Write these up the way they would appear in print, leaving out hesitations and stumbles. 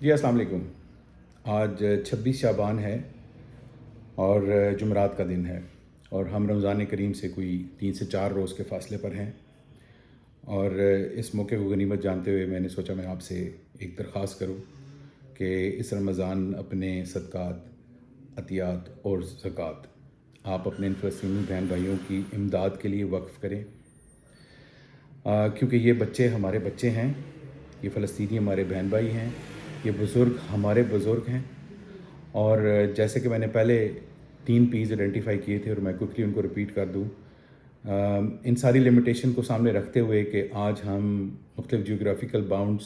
جی السلام علیکم۔ آج 26 شعبان ہے اور جمعرات کا دن ہے اور ہم رمضان کریم سے کوئی 3 سے 4 روز کے فاصلے پر ہیں، اور اس موقع کو غنیمت جانتے ہوئے میں نے سوچا میں آپ سے ایک درخواست کروں کہ اس رمضان اپنے صدقات، عطیات اور زکوٰۃ آپ اپنے ان فلسطینی بہن بھائیوں کی امداد کے لیے وقف کریں، کیونکہ یہ بچے ہمارے بچے ہیں، یہ فلسطینی ہمارے بہن بھائی ہیں، یہ بزرگ ہمارے بزرگ ہیں۔ اور جیسے کہ میں نے پہلے 3 پیز آئیڈینٹیفائی کیے تھے اور میں کوئکلی ان کو ریپیٹ کر دوں، ان ساری لمیٹیشن کو سامنے رکھتے ہوئے کہ آج ہم مختلف جیوگرافیکل باؤنڈز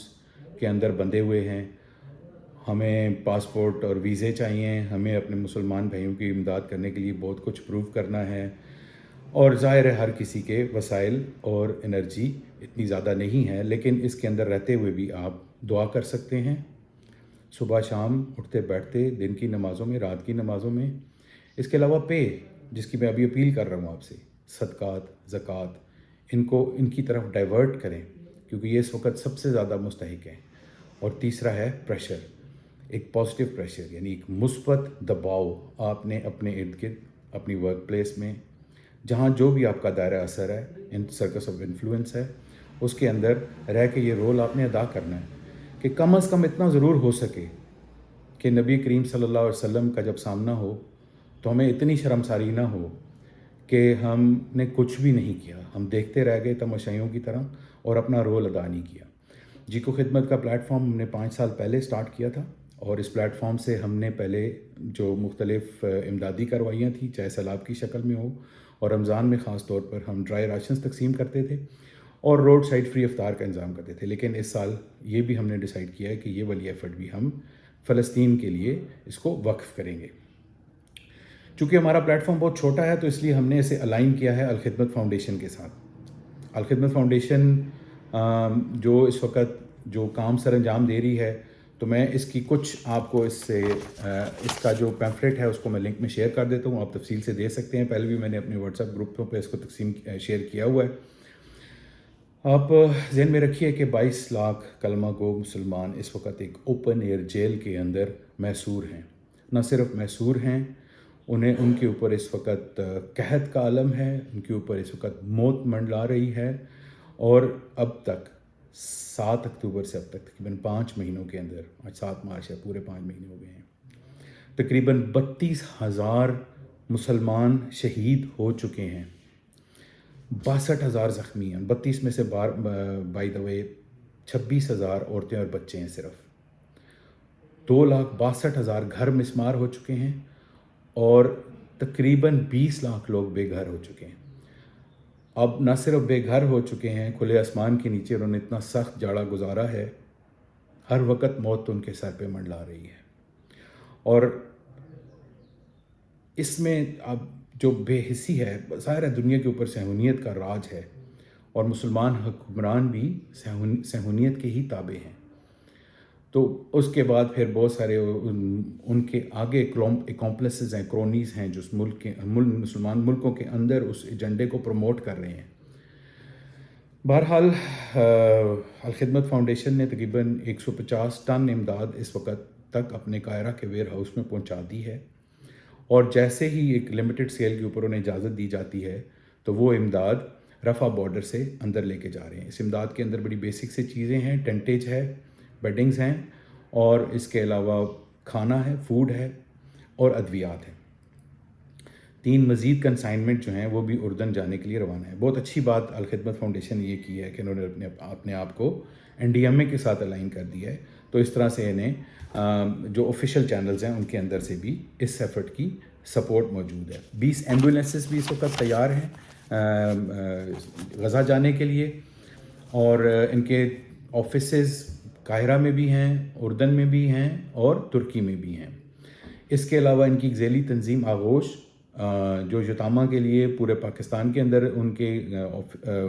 کے اندر بندھے ہوئے ہیں، ہمیں پاسپورٹ اور ویزے چاہیے، ہمیں اپنے مسلمان بھائیوں کی امداد کرنے کے لیے بہت کچھ پروو کرنا ہے، اور ظاہر ہے ہر کسی کے وسائل اور انرجی اتنی زیادہ نہیں ہے، لیکن اس کے اندر رہتے ہوئے بھی آپ دعا کر سکتے ہیں صبح شام، اٹھتے بیٹھتے، دن کی نمازوں میں، رات کی نمازوں میں۔ اس کے علاوہ پے، جس کی میں ابھی اپیل کر رہا ہوں آپ سے، صدقات، زکوٰۃ، ان کی طرف ڈائیورٹ کریں کیونکہ یہ اس وقت سب سے زیادہ مستحق ہیں۔ اور تیسرا ہے پریشر، ایک پازیٹیو پریشر، یعنی ایک مثبت دباؤ آپ نے اپنے ارد گرد، اپنی ورک پلیس میں، جہاں جو بھی آپ کا دائرہ اثر ہے، سرکس آف انفلوئنس ہے، اس کے اندر رہ کے یہ رول آپ نے ادا کرنا ہے کہ کم از کم اتنا ضرور ہو سکے کہ نبی کریم صلی اللہ علیہ وسلم کا جب سامنا ہو تو ہمیں اتنی شرمساری نہ ہو کہ ہم نے کچھ بھی نہیں کیا، ہم دیکھتے رہ گئے تماشائیوں کی طرح اور اپنا رول ادا نہیں کیا۔ جی کو خدمت کا پلیٹ فارم ہم نے 5 سال پہلے سٹارٹ کیا تھا، اور اس پلیٹ فارم سے ہم نے پہلے جو مختلف امدادی کارروائیاں تھیں، چاہے سیلاب کی شکل میں ہو، اور رمضان میں خاص طور پر ہم ڈرائی راشنز تقسیم کرتے تھے اور روڈ سائڈ فری افطار کا انتظام کرتے تھے، لیکن اس سال یہ بھی ہم نے ڈیسائیڈ کیا ہے کہ یہ والی ایفرٹ بھی ہم فلسطین کے لیے اس کو وقف کریں گے۔ چونکہ ہمارا پلیٹ فارم بہت چھوٹا ہے تو اس لیے ہم نے اسے الائن کیا ہے الخدمت فاؤنڈیشن کے ساتھ۔ الخدمت فاؤنڈیشن جو اس وقت جو کام سر انجام دے رہی ہے، تو میں اس کی کچھ آپ کو اس کا جو پیمفلیٹ ہے اس کو میں لنک میں شیئر کر دیتا ہوں، آپ تفصیل سے دے سکتے ہیں، پہلے بھی میں نے اپنے واٹس ایپ گروپوں پہ اس کو شیئر کیا ہوا ہے۔ آپ ذہن میں رکھیے کہ 22 لاکھ کلمہ گو مسلمان اس وقت ایک اوپن ایئر جیل کے اندر محصور ہیں۔ نہ صرف محصور ہیں، ان کے اوپر اس وقت قحط کا عالم ہے، ان کے اوپر اس وقت موت منڈلا رہی ہے، اور اب تک 7 اکتوبر سے اب تک تقریباً 5 مہینوں کے اندر، آج 7 مارچ ہے، پورے 5 مہینے ہو گئے ہیں، تقریباً 32,000 مسلمان شہید ہو چکے ہیں، 62,000 زخمی ہیں، 32 میں سے بائی دا وے 26,000 عورتیں اور بچے ہیں صرف، 2,62,000 گھر مسمار ہو چکے ہیں، اور تقریباً 20 لاکھ لوگ بے گھر ہو چکے ہیں۔ اب نہ صرف بے گھر ہو چکے ہیں، کھلے آسمان کے نیچے انہوں نے اتنا سخت جاڑا گزارا ہے، ہر وقت موت ان کے سر پہ منڈلا رہی ہے، اور اس میں اب جو بے حسی ہے، ظاہر ہے دنیا کے اوپر صہیونیت کا راج ہے، اور مسلمان حکمران بھی صہیونیت کے ہی تابع ہیں، تو اس کے بعد پھر بہت سارے ان کے آگے اکامپلسز ہیں، کرونیز ہیں، جو مسلمان ملکوں کے اندر اس ایجنڈے کو پروموٹ کر رہے ہیں۔ بہرحال الخدمت فاؤنڈیشن نے تقریباً 150 ٹن امداد اس وقت تک اپنے قاہرہ کے ویئر ہاؤس میں پہنچا دی ہے، اور جیسے ہی ایک لمیٹڈ سیل کے اوپر انہیں اجازت دی جاتی ہے تو وہ امداد رفح بارڈر سے اندر لے کے جا رہے ہیں۔ اس امداد کے اندر بڑی بیسک سے چیزیں ہیں، ٹینٹیج ہے، بیڈنگز ہیں، اور اس کے علاوہ کھانا ہے، فوڈ ہے، اور ادویات ہیں۔ 3 مزید کنسائنمنٹ جو ہیں وہ بھی اردن جانے کے لیے روانہ ہیں۔ بہت اچھی بات الخدمت فاؤنڈیشن نے یہ کی ہے کہ انہوں نے اپنے آپ کو NDMA کے ساتھ الائن کر دیا ہے، تو اس طرح سے انہیں جو آفیشیل چینلز ہیں ان کے اندر سے بھی اس ایفرٹ کی سپورٹ موجود ہے۔ 20 ایمبولینسز بھی اس وقت تیار ہیں غزہ جانے کے لیے، اور ان کے آفیسز قاہرہ میں بھی ہیں، اردن میں بھی ہیں، اور ترکی میں بھی ہیں۔ اس کے علاوہ ان کی ایک ذیلی تنظیم آغوش جو یتامہ کے لیے پورے پاکستان کے اندر ان کے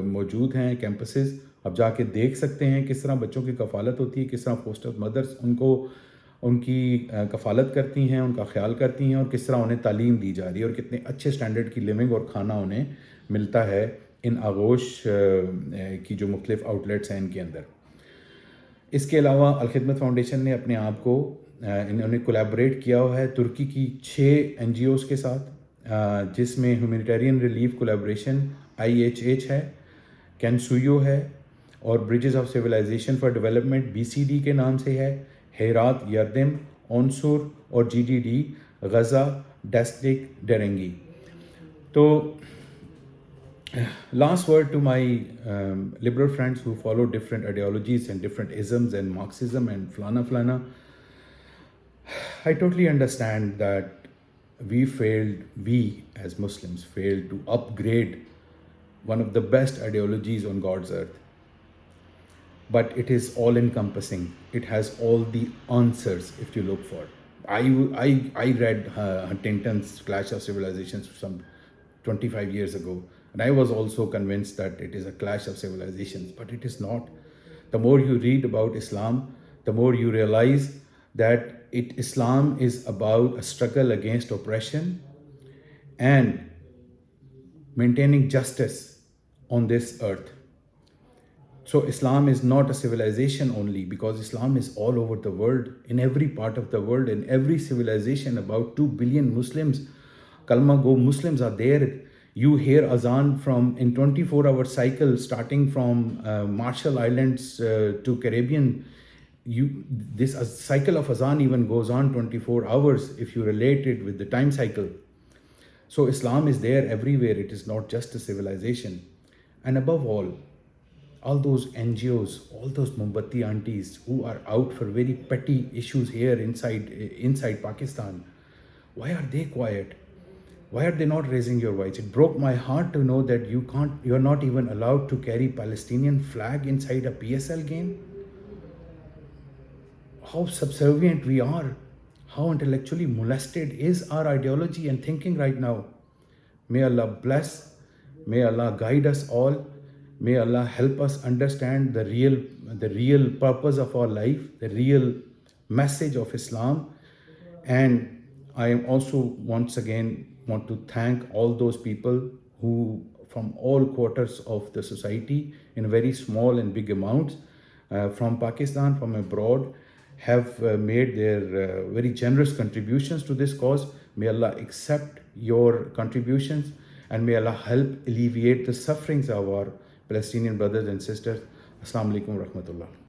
موجود ہیں کیمپسز، اب جا کے دیکھ سکتے ہیں کس طرح بچوں کی کفالت ہوتی ہے، کس طرح فوسٹر مدرس ان کی کفالت کرتی ہیں، ان کا خیال کرتی ہیں، اور کس طرح انہیں تعلیم دی جا رہی ہے، اور کتنے اچھے سٹینڈرڈ کی لیونگ اور کھانا انہیں ملتا ہے ان آغوش کی جو مختلف آؤٹلیٹس ہیں ان کے اندر۔ اس کے علاوہ الخدمت فاؤنڈیشن نے اپنے آپ کو انہوں نے کولیبریٹ کیا ہوا ہے ترکی کی 6 NGOs کے ساتھ، جس میں ہیومینیٹیرین ریلیف کولیبریشن IHH ہے، کینسویو ہے، اور bridges of civilisation for development BCD کے نام سے ہے، ہیرات یردم، اونسور اور GDD غزہ ڈسٹرکٹ ڈیرنگی. تو last word to my liberal friends who follow different ideologies and different isms and Marxism and flana. I totally understand that we as Muslims failed to upgrade one of the best ideologies on God's earth. But it is all encompassing. It has all the answers if you look for. I read Huntington's Clash of Civilizations some 25 years ago, and I was also convinced that it is a clash of civilizations, but it is not. The more you read about Islam, the more you realize that Islam is about a struggle against oppression and maintaining justice on this earth. So Islam is not a civilization only, because Islam is all over the world, in every part of the world, in every civilization. About 2 billion Muslims, Kalma Go Muslims are there. You hear azan from in 24-hour cycle, starting from Marshall Islands to Caribbean. This cycle of azan even goes on 24 hours if you relate it with the time cycle. So Islam is there everywhere. It is not just a civilization. And above all those NGOs, all those Mombatti aunties who are out for very petty issues here inside Pakistan, why are they quiet? Why are they not raising your voice? It broke my heart to know that you're not even allowed to carry Palestinian flag inside a PSL game. How subservient we are, how intellectually molested is our ideology and thinking right now. May Allah bless, may Allah guide us all. May Allah help us understand the real purpose of our life, the real message of Islam. And I also once again want to thank all those people who from all quarters of the society, in very small and big amounts, from Pakistan, from abroad, have made their very generous contributions to this cause. May Allah accept your contributions, and may Allah help alleviate the sufferings of our Palestinian brothers and sisters. Assalamu alaikum wa rahmatullah.